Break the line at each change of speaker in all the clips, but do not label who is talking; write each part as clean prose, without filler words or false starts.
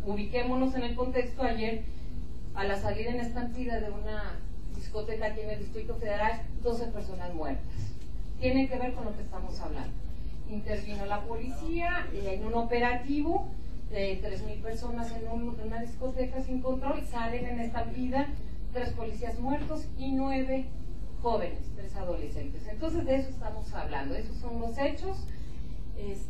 ubiquémonos en el contexto. Ayer, a la salida en estampida de una discoteca aquí en el Distrito Federal, 12 personas muertas. Tiene que ver con lo que estamos hablando. Intervino la policía en un operativo de 3,000 personas en una discoteca sin control, salen en estampida 3 policías muertos y 9 jóvenes, 3 adolescentes. Entonces de eso estamos hablando, esos son los hechos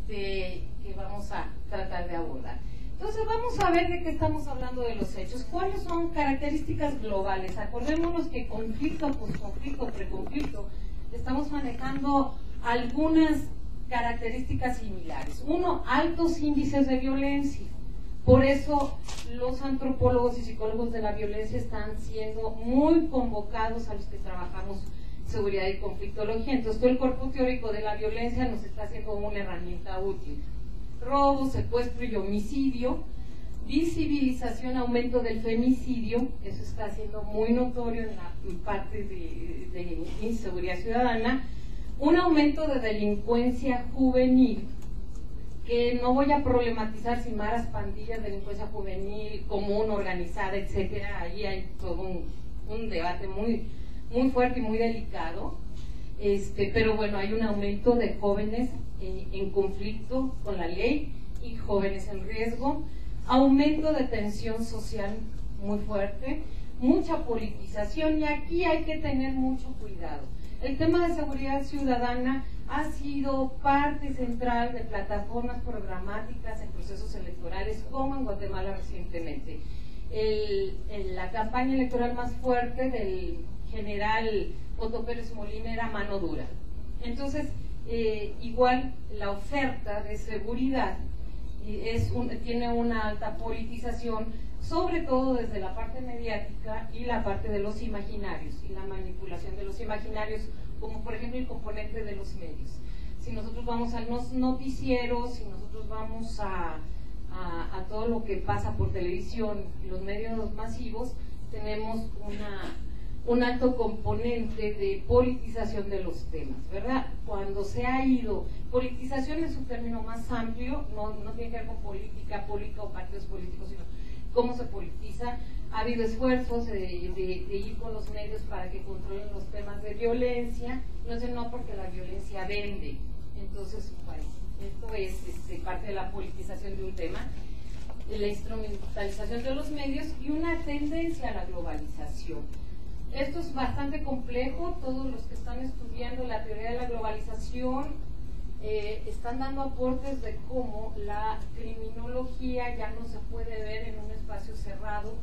que vamos a tratar de abordar. Entonces vamos a ver de qué estamos hablando de los hechos. ¿Cuáles son características globales? Acordémonos que conflicto, posconflicto, preconflicto, estamos manejando algunas características similares. Uno, altos índices de violencia. Por eso los antropólogos y psicólogos de la violencia están siendo muy convocados a los que trabajamos seguridad y conflictología. Entonces todo el cuerpo teórico de la violencia nos está haciendo una herramienta útil. Robo, secuestro y homicidio, visibilización, aumento del femicidio, eso está siendo muy notorio en la parte de inseguridad ciudadana, un aumento de delincuencia juvenil, que no voy a problematizar si maras, pandillas, delincuencia juvenil, común, organizada, etcétera. Ahí hay todo un debate muy fuerte y muy delicado, pero bueno, hay un aumento de jóvenes en conflicto con la ley y jóvenes en riesgo, aumento de tensión social muy fuerte, mucha politización, y aquí hay que tener mucho cuidado. El tema de seguridad ciudadana ha sido parte central de plataformas programáticas en procesos electorales, como en Guatemala recientemente. La campaña electoral más fuerte del general Otto Pérez Molina era mano dura. Entonces, igual la oferta de seguridad tiene una alta politización, sobre todo desde la parte mediática y la parte de los imaginarios y la manipulación de los imaginarios, como por ejemplo el componente de los medios. Si nosotros vamos a los noticieros, si nosotros vamos a todo lo que pasa por televisión y los medios masivos, tenemos un alto componente de politización de los temas, ¿verdad? Cuando se ha ido, politización es un término más amplio, no tiene que ver con política o partidos políticos, sino cómo se politiza. Ha habido esfuerzos de ir con los medios para que controlen los temas de violencia, no porque la violencia vende. Entonces, bueno, esto es parte de la politización de un tema, la instrumentalización de los medios y una tendencia a la globalización. Esto es bastante complejo. Todos los que están estudiando la teoría de la globalización están dando aportes de cómo la criminología ya no se puede ver en un espacio cerrado,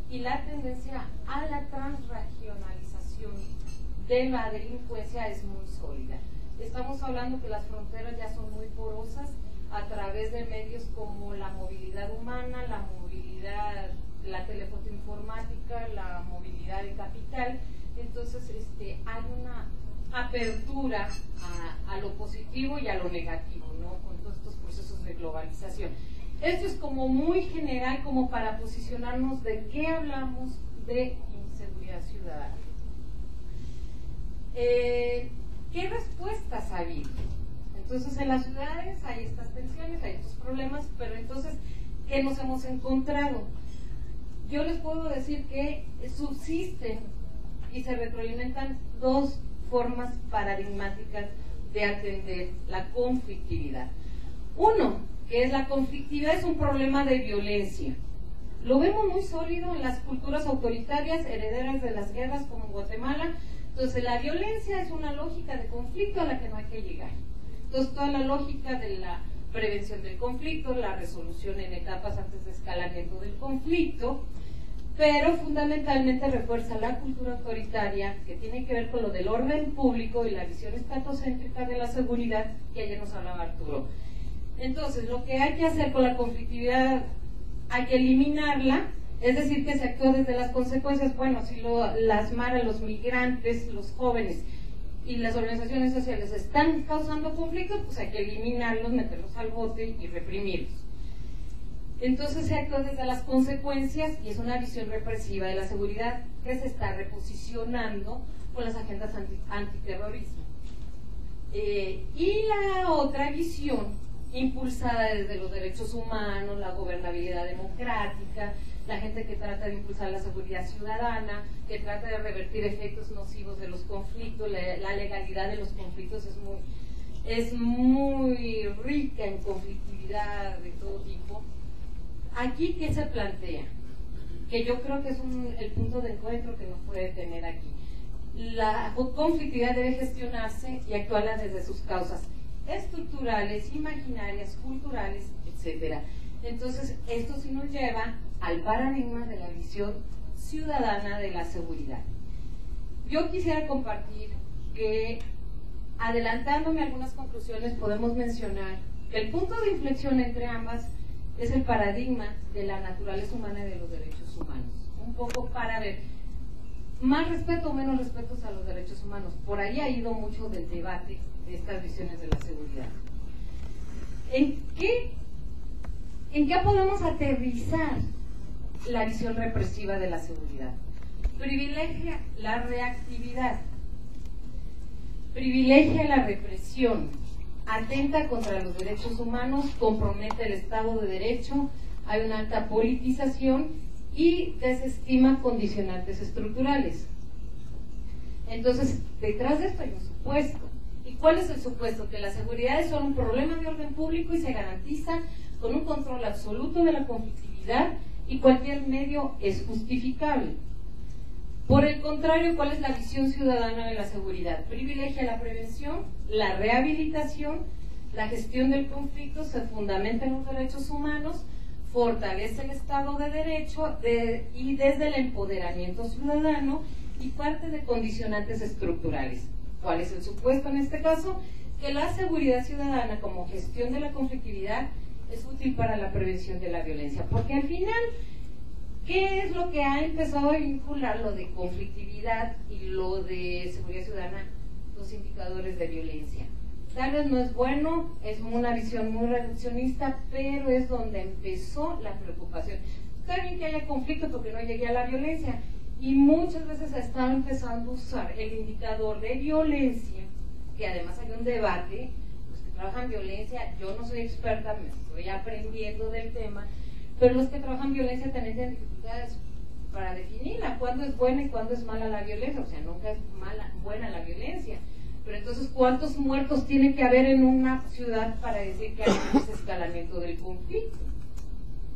y la tendencia a la transregionalización de la delincuencia es muy sólida. Estamos hablando que las fronteras ya son muy porosas a través de medios como la movilidad humana, la movilidad, la telefotoinformática, la movilidad de capital. Entonces hay una apertura a lo positivo y a lo negativo, ¿no? Con todos estos procesos de globalización. Esto es como muy general, como para posicionarnos de qué hablamos de inseguridad ciudadana. ¿Qué respuestas ha habido? Entonces en las ciudades hay estas tensiones, hay estos problemas, pero entonces, ¿qué nos hemos encontrado? Yo les puedo decir que subsisten y se retroalimentan dos formas paradigmáticas de atender la conflictividad. Uno, que es la conflictividad, es un problema de violencia. Lo vemos muy sólido en las culturas autoritarias herederas de las guerras, como en Guatemala. Entonces la violencia es una lógica de conflicto a la que no hay que llegar. Entonces toda la lógica de la prevención del conflicto, la resolución en etapas antes de escalamiento del conflicto, pero fundamentalmente refuerza la cultura autoritaria, que tiene que ver con lo del orden público y la visión estatocéntrica de la seguridad, que ayer nos hablaba Arturo. Entonces, lo que hay que hacer con la conflictividad, hay que eliminarla, es decir, que se actúa desde las consecuencias. Bueno, si las maras, los migrantes, los jóvenes y las organizaciones sociales están causando conflictos, pues hay que eliminarlos, meterlos al bote y reprimirlos. Entonces se actúa desde las consecuencias y es una visión represiva de la seguridad que se está reposicionando con las agendas antiterrorismo. Y la otra visión impulsada desde los derechos humanos, la gobernabilidad democrática, la gente que trata de impulsar la seguridad ciudadana, que trata de revertir efectos nocivos de los conflictos. La legalidad de los conflictos es muy rica en conflictividad de todo tipo. Aquí, ¿qué se plantea? Que yo creo que es el punto de encuentro que nos puede tener aquí. La conflictividad debe gestionarse y actuarla desde sus causas estructurales, imaginarias, culturales, etc. Entonces, esto sí nos lleva al paradigma de la visión ciudadana de la seguridad. Yo quisiera compartir que, adelantándome a algunas conclusiones, podemos mencionar que el punto de inflexión entre ambas es el paradigma de la naturaleza humana y de los derechos humanos. Un poco para ver, más respeto o menos respeto a los derechos humanos. Por ahí ha ido mucho del debate de estas visiones de la seguridad. ¿En qué podemos aterrizar la visión represiva de la seguridad? Privilegia la reactividad, privilegia la represión, atenta contra los derechos humanos, compromete el Estado de Derecho, hay una alta politización y desestima condicionantes estructurales. Entonces, detrás de esto hay un supuesto. ¿Y cuál es el supuesto? Que las seguridades son un problema de orden público y se garantiza con un control absoluto de la conflictividad y cualquier medio es justificable. Por el contrario, ¿cuál es la visión ciudadana de la seguridad? Privilegia la prevención, la rehabilitación, la gestión del conflicto, se fundamenta en los derechos humanos, fortalece el Estado de Derecho y desde el empoderamiento ciudadano y parte de condicionantes estructurales. ¿Cuál es el supuesto en este caso? Que la seguridad ciudadana como gestión de la conflictividad es útil para la prevención de la violencia. Porque al final, ¿qué es lo que ha empezado a vincular lo de conflictividad y lo de seguridad ciudadana? Los indicadores de violencia. Tal vez no es bueno, es una visión muy reduccionista, pero es donde empezó la preocupación. Está bien que haya conflicto porque no llegue a la violencia, y muchas veces se está empezando a usar el indicador de violencia, que además hay un debate, los que trabajan violencia, yo no soy experta, me estoy aprendiendo del tema, pero los que trabajan violencia tienen dificultades para definirla, cuándo es buena y cuándo es mala la violencia, o sea, nunca es buena la violencia. Pero entonces, ¿cuántos muertos tiene que haber en una ciudad para decir que hay un desescalamiento del conflicto?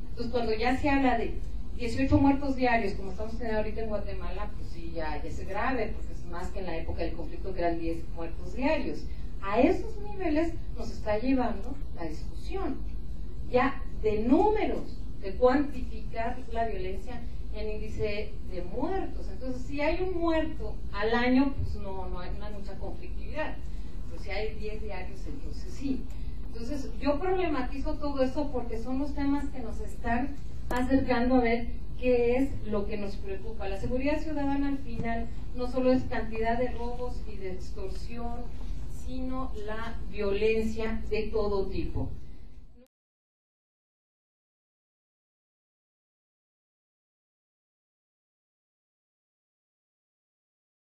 Entonces, cuando ya se habla de 18 muertos diarios, como estamos teniendo ahorita en Guatemala, pues sí, ya es grave, porque es más que en la época del conflicto que eran 10 muertos diarios. A esos niveles nos está llevando la discusión, ya de números, de cuantificar la violencia en índice de muertos. Entonces, si hay un muerto al año, pues no hay mucha conflictividad. Pero si hay 10 diarios, entonces sí. Entonces, yo problematizo todo esto porque son los temas que nos están acercando a ver qué es lo que nos preocupa. La seguridad ciudadana al final no solo es cantidad de robos y de extorsión, sino la violencia de todo tipo.